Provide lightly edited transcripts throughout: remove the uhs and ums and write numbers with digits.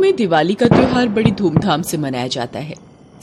में दिवाली का त्योहार बड़ी धूमधाम से मनाया जाता है।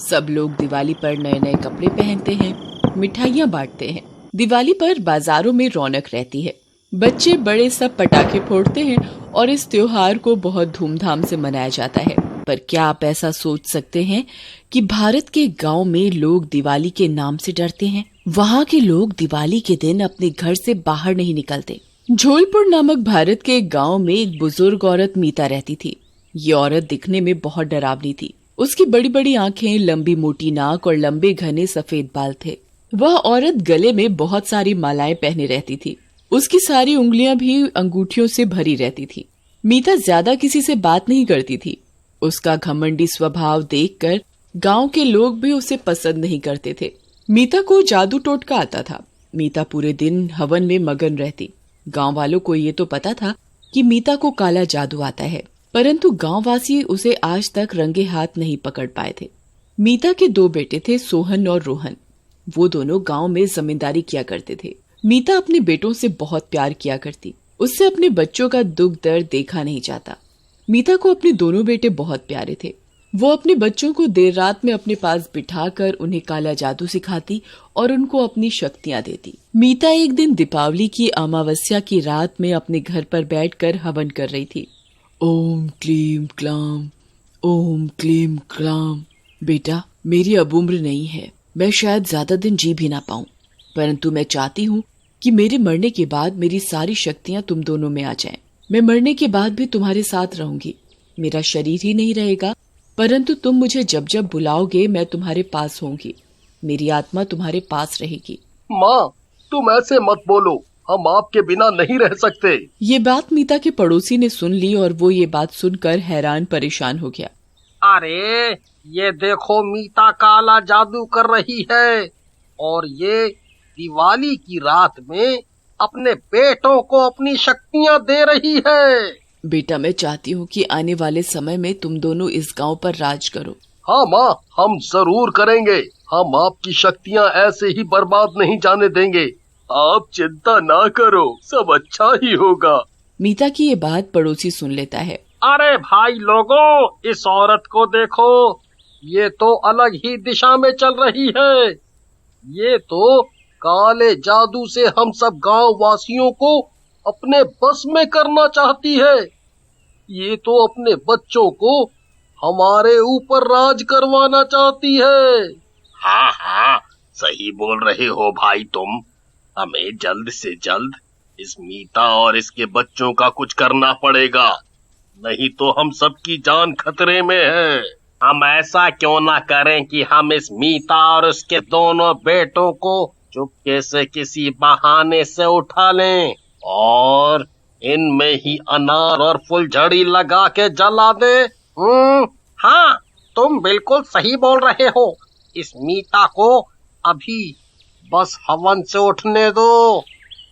सब लोग दिवाली पर नए नए कपड़े पहनते हैं, मिठाइयाँ बांटते हैं। दिवाली पर बाजारों में रौनक रहती है। बच्चे बड़े सब पटाखे फोड़ते हैं और इस त्योहार को बहुत धूमधाम से मनाया जाता है। पर क्या आप ऐसा सोच सकते हैं कि भारत के गांव में लोग दिवाली के नाम से डरते हैं? वहाँ के लोग दिवाली के दिन अपने घर से बाहर नहीं निकलते। झोलपुर नामक भारत के एक गांव में एक बुजुर्ग औरत मीता रहती थी। ये औरत दिखने में बहुत डरावनी थी। उसकी बड़ी बड़ी आंखें, लंबी मोटी नाक और लंबे घने सफेद बाल थे। वह औरत गले में बहुत सारी मालाएं पहने रहती थी। उसकी सारी उंगलियां भी अंगूठियों से भरी रहती थी। मीता ज्यादा किसी से बात नहीं करती थी। उसका घमंडी स्वभाव देखकर गांव के लोग भी उसे पसंद नहीं करते थे। मीता को जादू टोटका आता था। मीता पूरे दिन हवन में मगन रहती। गांव वालों को ये तो पता था कि मीता को काला जादू आता है, परंतु गांववासी उसे आज तक रंगे हाथ नहीं पकड़ पाए थे। मीता के दो बेटे थे, सोहन और रोहन। वो दोनों गांव में जमींदारी किया करते थे। मीता अपने बेटों से बहुत प्यार किया करती। उससे अपने बच्चों का दुख दर्द देखा नहीं जाता। मीता को अपने दोनों बेटे बहुत प्यारे थे। वो अपने बच्चों को देर रात में अपने पास बिठाकर उन्हें काला जादू सिखाती और उनको अपनी शक्तियां देती। मीता एक दिन दीपावली की अमावस्या की रात में अपने घर पर बैठकर हवन कर रही थी। ओम क्लीम क्लाम, ओम क्लीम क्लाम। बेटा, मेरी अब उम्र नहीं है। मैं शायद ज्यादा दिन जी भी ना पाऊं, परंतु मैं चाहती हूँ कि मेरे मरने के बाद मेरी सारी शक्तियाँ तुम दोनों में आ जाएं। मैं मरने के बाद भी तुम्हारे साथ रहूंगी। मेरा शरीर ही नहीं रहेगा, परंतु तुम मुझे जब जब बुलाओगे मैं तुम्हारे पास होंगी। मेरी आत्मा तुम्हारे पास रहेगी। माँ, तुम ऐसे मत बोलो, हम आपके बिना नहीं रह सकते। ये बात मीता के पड़ोसी ने सुन ली और वो ये बात सुनकर हैरान परेशान हो गया। अरे ये देखो, मीता काला जादू कर रही है और ये दिवाली की रात में अपने बेटों को अपनी शक्तियाँ दे रही है। बेटा, मैं चाहती हूँ कि आने वाले समय में तुम दोनों इस गांव पर राज करो। हाँ माँ, हम जरूर करेंगे। हम आपकी शक्तियाँ ऐसे ही बर्बाद नहीं जाने देंगे। आप चिंता ना करो, सब अच्छा ही होगा। मीता की ये बात पड़ोसी सुन लेता है। अरे भाई लोगों, इस औरत को देखो, ये तो अलग ही दिशा में चल रही है। ये तो काले जादू से हम सब गांव वासियों को अपने बस में करना चाहती है। ये तो अपने बच्चों को हमारे ऊपर राज करवाना चाहती है। हाँ हाँ, सही बोल रहे हो भाई तुम। हमें जल्द से जल्द इस मीता और इसके बच्चों का कुछ करना पड़ेगा, नहीं तो हम सबकी जान खतरे में है। हम ऐसा क्यों ना करें कि हम इस मीता और उसके दोनों बेटों को चुपके से किसी बहाने से उठा लें और इनमें ही अनार और फुलझड़ी लगा के जला दें। हाँ, तुम बिल्कुल सही बोल रहे हो। इस मीता को अभी बस हवन से उठने दो।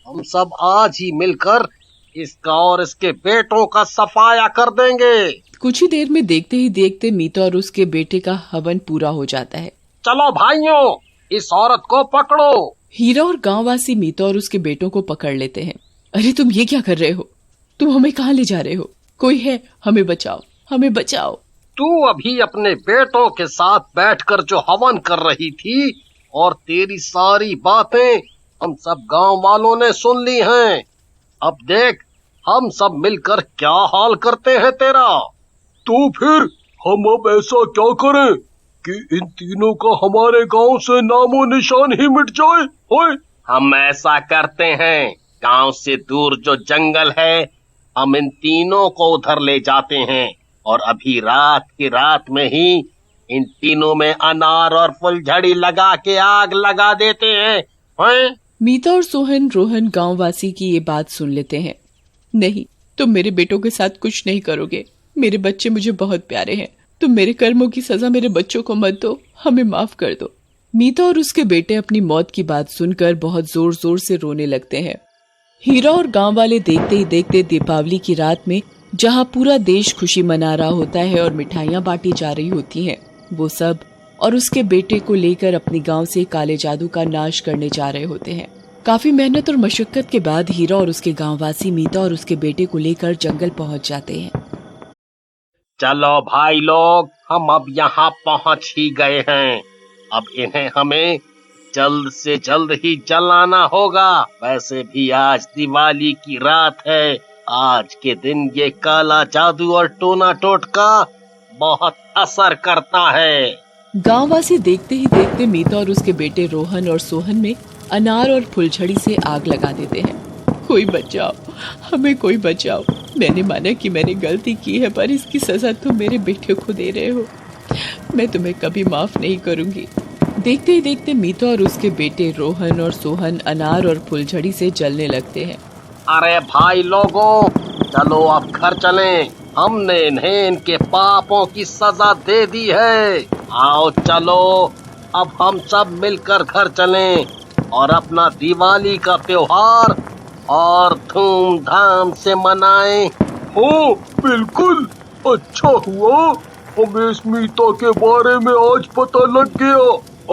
हम सब आज ही मिलकर इसका और इसके बेटों का सफाया कर देंगे। कुछ ही देर में देखते ही देखते मीता और उसके बेटे का हवन पूरा हो जाता है। चलो भाइयों, इस औरत को पकड़ो। हीरा और गांववासी मीता और उसके बेटों को पकड़ लेते हैं। अरे तुम ये क्या कर रहे हो? तुम हमें कहाँ ले जा रहे हो? कोई है, हमें बचाओ, हमें बचाओ। तू अभी अपने बेटों के साथ बैठकर जो हवन कर रही थी और तेरी सारी बातें हम सब गांव वालों ने सुन ली हैं। अब देख, हम सब मिलकर क्या हाल करते हैं तेरा। तो फिर हम अब ऐसा क्या करें कि इन तीनों का हमारे गांव से नामो निशान ही मिट जाए? होए? हम ऐसा करते हैं, गांव से दूर जो जंगल है, हम इन तीनों को उधर ले जाते हैं और अभी रात की रात में ही इन तीनों में अनार और फुलझड़ी लगा के आग लगा देते हैं। होए? मीता और सोहन रोहन गांववासी की ये बात सुन लेते हैं। नहीं, तुम मेरे बेटों के साथ कुछ नहीं करोगे। मेरे बच्चे मुझे बहुत प्यारे हैं। तुम मेरे कर्मों की सजा मेरे बच्चों को मत दो, हमें माफ कर दो। मीता और उसके बेटे अपनी मौत की बात सुनकर बहुत जोर जोर से रोने लगते हैं। हीरा और गांव वाले देखते ही देखते दीपावली की रात में, जहां पूरा देश खुशी मना रहा होता है और मिठाइयां बांटी जा रही होती हैं, वो सब और उसके बेटे को लेकर अपने गांव से काले जादू का नाश करने जा रहे होते हैं। काफी मेहनत और मशक्कत के बाद हीरा और उसके गांववासी मीता और उसके बेटे को लेकर जंगल पहुंच जाते हैं। चलो भाई लोग, हम अब यहाँ पहुँच ही गए हैं। अब इन्हें हमें जल्द से जल्द ही जलाना होगा। वैसे भी आज दिवाली की रात है। आज के दिन ये काला जादू और टोना टोटका बहुत असर करता है। गांववासी देखते ही देखते मीता और उसके बेटे रोहन और सोहन में अनार और फुलझड़ी से आग लगा देते हैं। कोई बचाओ, हमें कोई बचाओ। मैंने माना कि मैंने गलती की है, पर इसकी सजा तुम मेरे बेटे को दे रहे हो। मैं तुम्हें कभी माफ नहीं करूंगी। देखते ही देखते मीता और उसके बेटे रोहन और सोहन अनार और फुलझड़ी से जलने लगते हैं। अरे भाई लोगों, चलो अब घर चलें। हमने इन्हें इनके पापों की सजा दे दी है। आओ चलो, अब हम सब मिलकर घर चलें और अपना दिवाली का त्योहार और धूमधाम से मनाएं। हाँ बिल्कुल, अच्छा हुआ हमें इस मीता के बारे में आज पता लग गया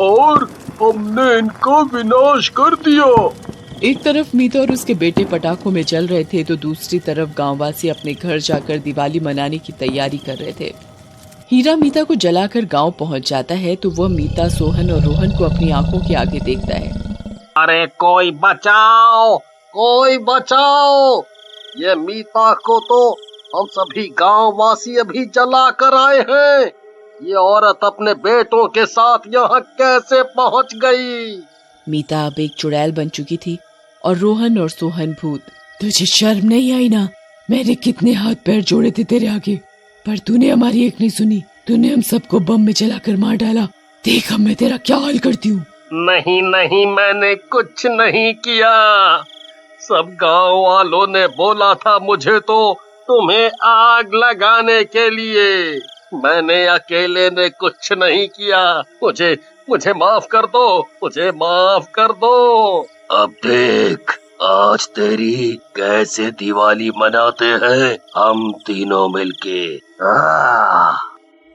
और हमने इनका विनाश कर दिया। एक तरफ मीता और उसके बेटे पटाखों में जल रहे थे तो दूसरी तरफ गांववासी अपने घर जाकर दिवाली मनाने की तैयारी कर रहे थे। हीरा मीता को जलाकर गांव पहुंच जाता है तो वह मीता, सोहन और रोहन को अपनी आंखों के आगे देखता है। अरे कोई बचाओ, कोई बचाओ! ये मीता को तो हम सभी गांव वासी अभी जला कर आए हैं। ये औरत अपने बेटों के साथ यहाँ कैसे पहुँच गई? मीता अब एक चुड़ैल बन चुकी थी और रोहन और सोहन भूत। तुझे शर्म नहीं आई ना? मैंने कितने हाथ पैर जोड़े थे तेरे आगे, पर तूने हमारी एक नहीं सुनी। तूने हम सबको बम में जलाकर मार डाला। देख अब मैं तेरा क्या हाल करती हूँ। नहीं नहीं, मैंने कुछ नहीं किया। सब गांव वालों ने बोला था मुझे तो तुम्हें आग लगाने के लिए। मैंने अकेले ने कुछ नहीं किया। मुझे माफ कर दो, मुझे माफ कर दो। अब देख आज तेरी कैसे दिवाली मनाते हैं हम तीनों मिलके।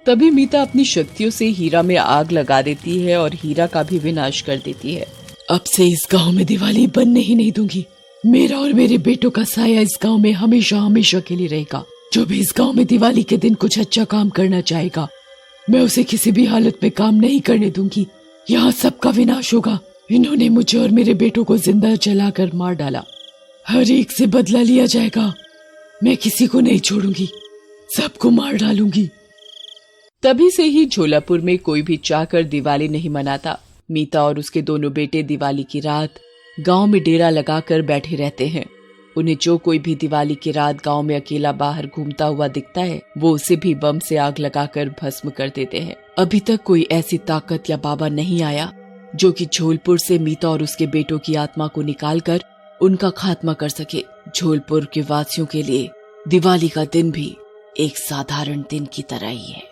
तभी मीता अपनी शक्तियों से हीरा में आग लगा देती है और हीरा का भी विनाश कर देती है। अब से इस गांव में दिवाली बनने ही नहीं दूंगी। मेरा और मेरे बेटों का साया इस गांव में हमेशा हमेशा के लिए रहेगा। जो भी इस गांव में दिवाली के दिन कुछ अच्छा काम करना चाहेगा, मैं उसे किसी भी हालत में काम नहीं करने दूंगी। यहाँ सबका विनाश होगा। इन्होंने मुझे और मेरे बेटों को जिंदा जलाकर मार डाला। हर एक से बदला लिया जाएगा। मैं किसी को नहीं छोड़ूंगी, सबको मार डालूंगी। तभी से ही झोलापुर में कोई भी चाहकर दिवाली नहीं मनाता। मीता और उसके दोनों बेटे दिवाली की रात गांव में डेरा लगाकर बैठे रहते हैं। उन्हें जो कोई भी दिवाली की रात गांव में अकेला बाहर घूमता हुआ दिखता है, वो उसे भी बम से आग लगाकर भस्म कर देते हैं। अभी तक कोई ऐसी ताकत या बाबा नहीं आया जो कि झोलपुर से मीता और उसके बेटों की आत्मा को निकालकर उनका खात्मा कर सके। झोलपुर के वासियों के लिए दिवाली का दिन भी एक साधारण दिन की तरह ही है।